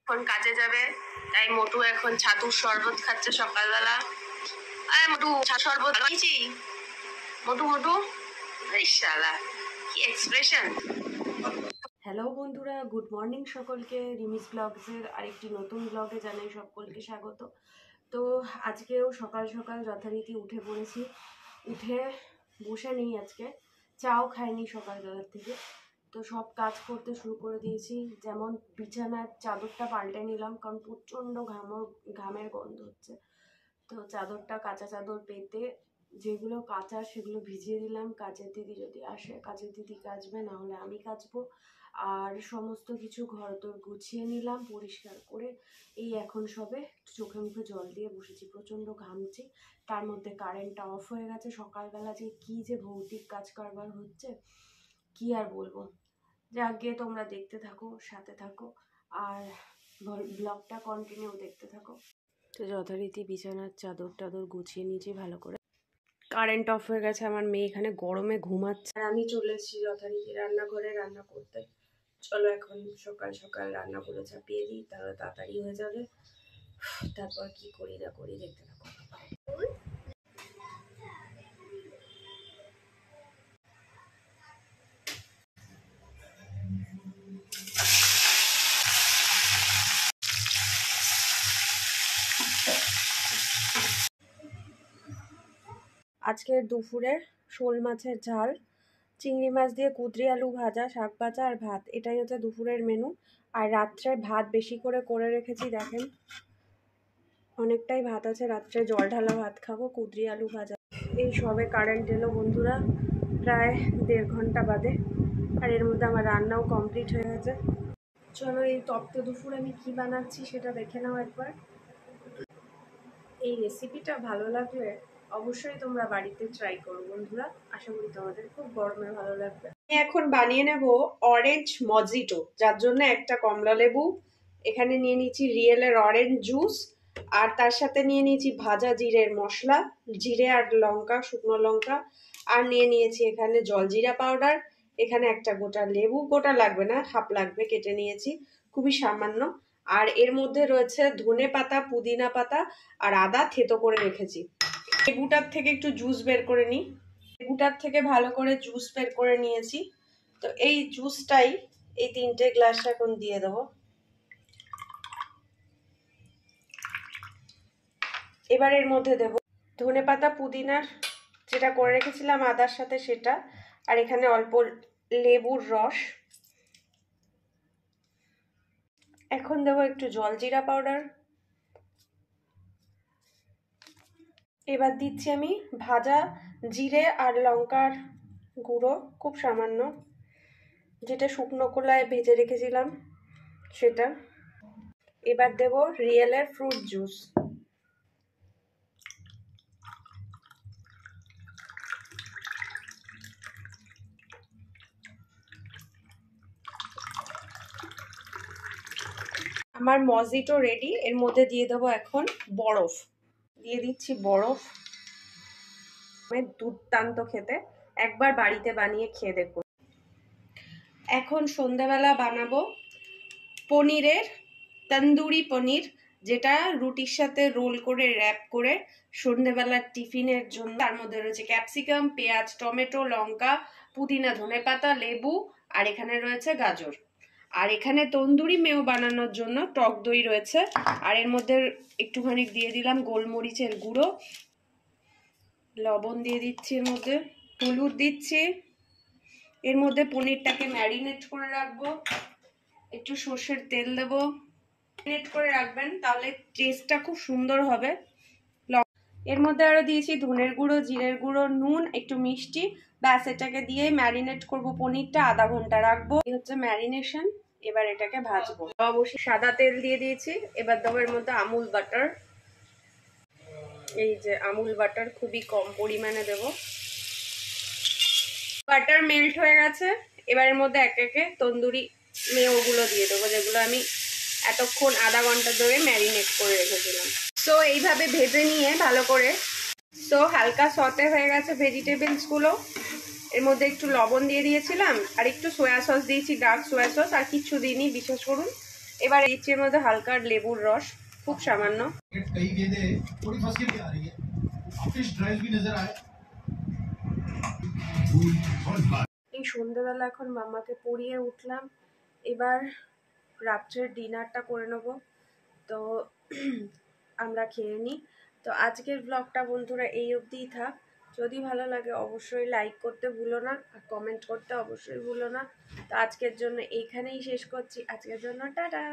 এখন কাজে যাবে, তাই মোটু এখন ছাতুর শরবত খাচ্ছে সকালবেলা। আরে মোটু, শরবত খেয়েছি। মোটু মোটু, শালা কি এক্সপ্রেশন। হ্যালো বন্ধুরা, গুড মর্নিং সকলকে। রিমিস ব্লগসের আরেকটি নতুন ব্লগে জানাই সকলকে স্বাগত। তো আজকেও সকাল সকাল যথারীতি উঠে পড়েছি। উঠে বসে নেই, আজকে চাও খাইনি সকালবেলার থেকে। তো সব কাজ করতে শুরু করে দিয়েছি। যেমন বিছানার চাদরটা পাল্টে নিলাম, কারণ প্রচণ্ড ঘামের গন্ধ হচ্ছে। তো চাদরটা, কাঁচা চাদর পেতে যেগুলো কাঁচা সেগুলো ভিজিয়ে দিলাম। কাজের দিদি যদি আসে, কাজের দিদি কাচবে, না হলে আমি কাচবো। আর সমস্ত কিছু ঘরদোর গুছিয়ে নিলাম পরিষ্কার করে। এই এখন সবে চোখে মুখে জল দিয়ে বসেছি, প্রচণ্ড ঘামছি। তার মধ্যে কারেন্টটা অফ হয়ে গেছে। সকালবেলা যে কি যে ভৌতিক কাজ কারবার হচ্ছে কি আর বলবো। যাক গিয়ে তোমরা দেখতে থাকো, সাথে থাকো, আর ব্লগটা কন্টিনিউ দেখতে থাকো। তো যথারীতি বিছানার চাদর টাদর গুছিয়ে নিয়েছি ভালো করে। কারেন্ট অফ হয়ে গেছে, আমার মেয়ে এখানে গরমে ঘুমাচ্ছে, আর আমি চলে এসেছি যথারীতি রান্নাঘরে রান্না করতে। চলো এখন সকাল সকাল রান্নাগুলো চাপিয়ে দিই, তাহলে তাড়াতাড়ি হয়ে যাবে। তারপর কি করি না করি দেখতে থাকো। আজকের দুপুরে শোল মাছের ঝাল, চিংড়ি মাছ দিয়ে কুদরি আলু ভাজা, শাক ভাজা আর ভাত, এটাই হচ্ছে দুপুরের মেনু। আর রাত্রে ভাত বেশি করে রেখেছি, দেখেন অনেকটাই ভাত আছে। রাত্রে জল ঢালা ভাত খাবো, কুদরি আলু ভাজা। এই সবে কারেন্ট এলো বন্ধুরা, প্রায় 1.5 ঘন্টা বাদে। আর এর মধ্যে আমার রান্নাও কমপ্লিট হয়ে গেছে। চলো এই তপ্ত দুপুরে আমি কি বানাচ্ছি সেটা দেখে নাও একবার। এই রেসিপিটা ভালো লাগলে অবশ্যই তোমরা বাড়িতে ট্রাই করো বন্ধুরা, আশা করি তোমাদের খুব গরমে ভালো লাগবে। আমি এখন বানিয়ে নেব অরেঞ্জ মজিটো, যার জন্য একটা কমলা লেবু এখানে নিয়ে নিয়েছি, রিয়েলের অরেঞ্জ জুস, আর তার সাথে নিয়ে নিয়েছি ভাজা জিরের মশলা, জিরে আর লঙ্কা, শুকনো লঙ্কা, আর নিয়ে নিয়েছি এখানে জলজিরা পাউডার। এখানে একটা গোটা লেবু, গোটা লাগবে না, হাফ লাগবে, কেটে নিয়েছি, খুবই সামান্য। আর এর মধ্যে রয়েছে ধনে পাতা, পুদিনা পাতা আর আদা থেতো করে রেখেছি। লেবুটার থেকে একটু জুস বের করে নিই। লেবুটার থেকে ভালো করে জুস বের করে নিয়েছি। তো এই জুসটাই এই 3টে গ্লাস এখন দিয়ে দেবো। এবার এর মধ্যে দেব ধনে পাতা, পুদিনার যেটা করে রেখেছিলাম আদার সাথে সেটা, আর এখানে অল্প লেবুর রস। এখন দেবো একটু জলজিরা পাউডার। এবার দিচ্ছি আমি ভাজা জিরে আর লঙ্কার গুঁড়ো, খুব সামান্য, যেটা শুকনো কলায় ভেজে রেখেছিলাম সেটা। এবার দেব রিয়েলের ফ্রুট জুস। আমার মজিটো রেডি। এর মধ্যে দিয়ে দেবো এখন বরফ, দিয়ে দিচ্ছি বরফ। দুর্দান্ত খেতে, একবার বাড়িতে বানিয়ে খেয়ে দেখুন। এখন সন্ধ্যাবেলা বানাবো পনিরের তন্দুরি পনির, যেটা রুটির সাথে রোল করে র্যাপ করে সন্ধ্যেবেলার টিফিনের জন্য। তার মধ্যে রয়েছে ক্যাপসিকাম, পেঁয়াজ, টমেটো, লঙ্কা, পুদিনা, ধনেপাতা, লেবু, আর এখানে রয়েছে গাজর। আর এখানে তন্দুরি মেও বানানোর জন্য টক দই রয়েছে। আর এর মধ্যে একটুখানি দিয়ে দিলাম গোলমরিচের গুঁড়ো, লবণ দিয়ে দিচ্ছি, এর মধ্যে হলুদ দিচ্ছি। এর মধ্যে পনিরটাকে ম্যারিনেট করে রাখবো, একটু সর্ষের তেল দেবো। ম্যারিনেট করে রাখবেন, তাহলে টেস্টটা খুব সুন্দর হবে। এর মধ্যে আরো দিয়েছি ধনের গুঁড়ো, জিরের গুঁড়ো, নুন, একটু মিষ্টি। ব্যাস, এটাকে দিয়ে ম্যারিনেট করব পনিরটা, আধা ঘন্টা রাখবো। এই হচ্ছে ম্যারিনেশন। এবার এটাকে ভাজবো। অবশ্যই সাদা তেল দিয়ে দিয়েছি। এবার দেবো এর মধ্যে আমুল বাটার। এই যে আমুল বাটার খুবই কম পরিমাণে দেব। বাটার মেল্ট হয়ে গেছে। এবার এর মধ্যে একে একে তন্দুরি মেয়োগুলো দিয়ে দেবো, যেগুলো আমি এতক্ষণ আধা ঘন্টা ধরে ম্যারিনেট করে রেখেছিলাম। সো এইভাবে ভেজে নিয়ে ভালো করে, সো হালকা সতে হয়ে গেছে ভেজিটেবলসগুলো। এর মধ্যে একটু লবণ দিয়ে দিয়েছিলাম, আর একটু সয়া সস দিয়েছি, ডার্ক সয়া সস, আর কিচ্ছু দিইনি, বিশ্বাস করুন। এবার ইচ্ছের মধ্যে হালকা লেবুর রস, খুব সামান্য। এই সন্ধ্যেবেলা এখন মাম্মাকে পড়িয়ে উঠলাম, এবার রাত্রের ডিনারটা করে নেব। তো আমরা খেয়ে নিই। তো আজকের ব্লগটা বন্ধুরা এই অবধিই থাক। যদি ভালো লাগে অবশ্যই লাইক করতে ভুলো না, আর কমেন্ট করতে অবশ্যই ভুলো না। তো আজকের জন্য এইখানেই শেষ করছি, আজকের জন্য টাটা।